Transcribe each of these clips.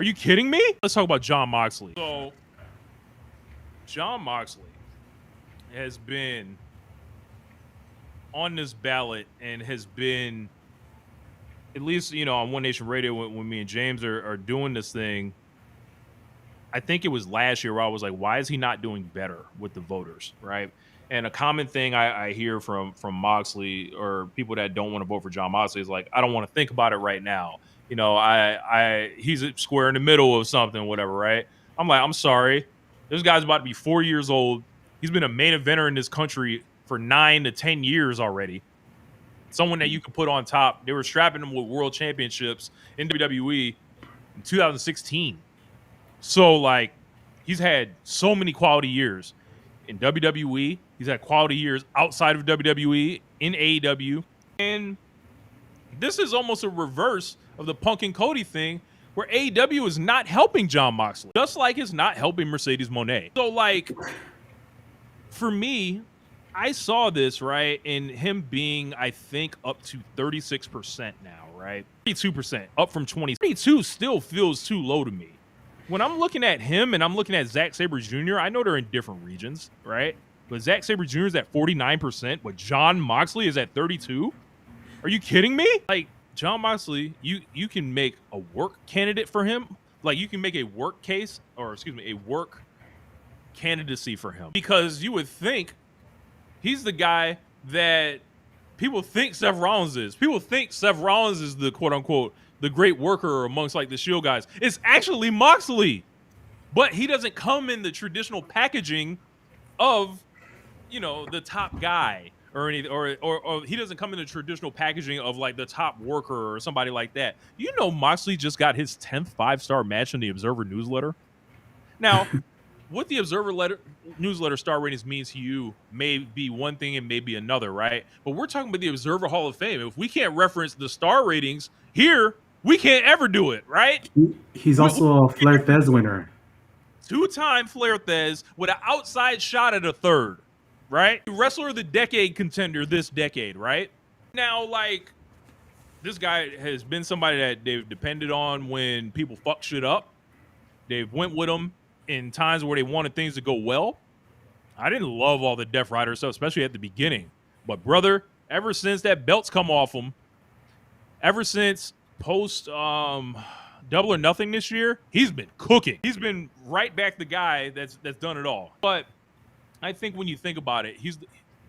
Are you kidding me? Let's talk about Jon Moxley. So, Jon Moxley has been on this ballot and has been, at least, on One Nation Radio when me and James are doing this thing. I think it was last year where I was like, why is he not doing better with the voters, right? And a common thing I hear from Moxley or people that don't want to vote for Jon Moxley is like, I don't want to think about it right now. He's square in the middle of something, whatever, right? I'm like, I'm sorry. This guy's about to be 4 years old. He's been a main eventer in this country for 9 to 10 years already. Someone that you could put on top. They were strapping him with world championships in WWE in 2016. So, like, he's had so many quality years in WWE. He's had quality years outside of WWE, in AEW. And this is almost a reverse of the Punk and Cody thing, where AEW is not helping Jon Moxley, just like it's not helping Mercedes Moné. So, like, for me, I saw this, right, in him being, I think, up to 36% now, right? 32%, up from 20. 32 still feels too low to me. When I'm looking at him and I'm looking at Zack Sabre Jr., I know they're in different regions, right? But Zack Sabre Jr. is at 49%, but Jon Moxley is at 32%? Are you kidding me? Like, Jon Moxley, you can make a work candidate for him. Like, you can make a work case, or excuse me, a work candidacy for him. Because you would think he's the guy that people think Seth Rollins is. People think Seth Rollins is the quote-unquote the great worker amongst like the Shield guys. It's actually Moxley, but he doesn't come in the traditional packaging of, the top guy or any, or he doesn't come in the traditional packaging of like the top worker or somebody like that. Moxley just got his 10th 5-star match in the Observer newsletter. Now, what the Observer newsletter star ratings means to you may be one thing and may be another, right? But we're talking about the Observer Hall of Fame. If we can't reference the star ratings here, we can't ever do it, right? He's also a Flair Thez winner. 2-time Flair Thez with an outside shot at a third, right? Wrestler of the Decade contender this decade, right? Now, like, this guy has been somebody that they've depended on when people fuck shit up. They've went with him in times where they wanted things to go well. I didn't love all the Death Rider stuff, especially at the beginning. But, brother, ever since that belt's come off him, ever since post Double or Nothing this year, he's been cooking. He's been right back the guy that's done it all. But I think when you think about it, he's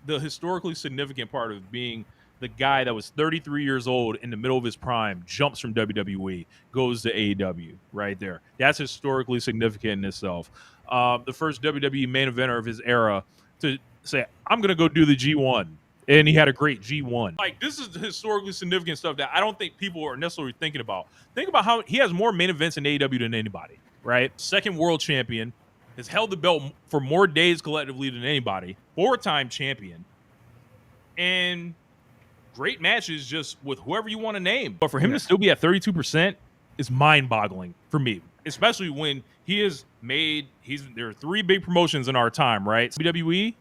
the historically significant part of being the guy that was 33 years old in the middle of his prime, jumps from WWE, goes to AEW right there. That's historically significant in itself. The first WWE main eventer of his era to say, I'm going to go do the G1. And he had a great G1. Like, this is the historically significant stuff that I don't think people are necessarily thinking about. Think about how he has more main events in AEW than anybody, right? Second world champion, has held the belt for more days collectively than anybody. 4-time champion. And great matches just with whoever you want to name. But for him to still be at 32% is mind-boggling for me. Especially when he has made, there are 3 big promotions in our time, right? WWE,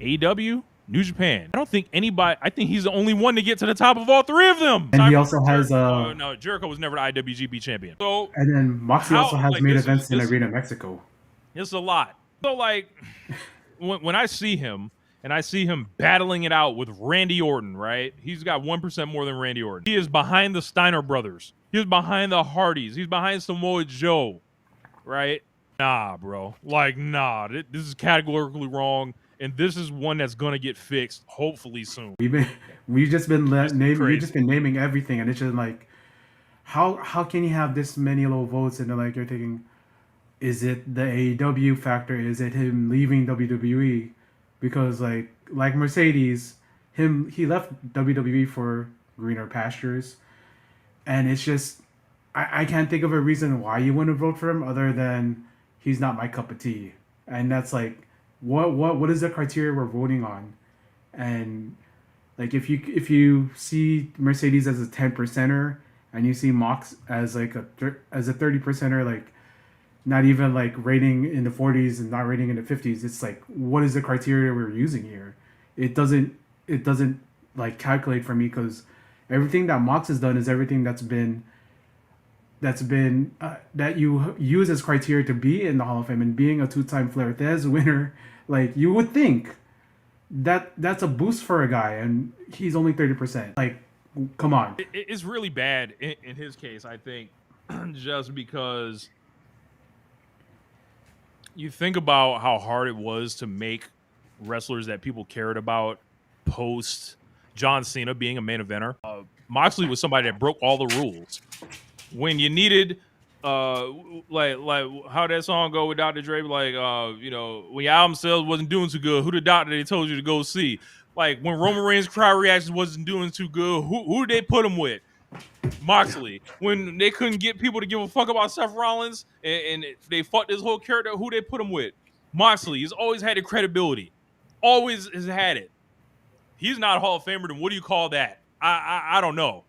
AEW, New Japan. I think he's the only one to get to the top of all 3 of them. And he also has no, Jericho was never the IWGP champion. So, and then Moxley also has main events in Arena Mexico. It's a lot. So, like, when I see him and I see him battling it out with Randy Orton, right? He's got 1% more than Randy Orton. He is behind the Steiner brothers. He's behind the Hardys. He's behind Samoa Joe, right? Nah, bro. Like, nah. This is categorically wrong. And this is one that's gonna get fixed, hopefully soon. We've just been naming everything, and it's just like, how can you have this many low votes? And like you're thinking, is it the AEW factor? Is it him leaving WWE? Because like Mercedes, he left WWE for greener pastures, and it's just I can't think of a reason why you wouldn't vote for him other than he's not my cup of tea, and that's like. What is the criteria we're voting on? And like if you see Mercedes as a 10%er and you see Mox as like a 30%er, like not even like rating in the 40s and not rating in the 50s, it's like, what is the criteria we're using here? It doesn't like calculate for me, because everything that Mox has done is everything that's been that's been that you use as criteria to be in the Hall of Fame, and being a two-time Flair Thez winner, like you would think that's a boost for a guy, and he's only 30%. Like, come on. It's really bad in his case, I think, just because you think about how hard it was to make wrestlers that people cared about post John Cena being a main eventer. Moxley was somebody that broke all the rules. When you needed like how that song go with Dr. Dre, like when your album sales wasn't doing too good, who the doctor they told you to go see? Like when Roman Reigns' crowd reactions wasn't doing too good, who did they put him with? Moxley. When they couldn't get people to give a fuck about Seth Rollins and they fucked his whole character, who they put him with? Moxley. He's always had the credibility. Always has had it. He's not a Hall of Famer, then what do you call that? I don't know.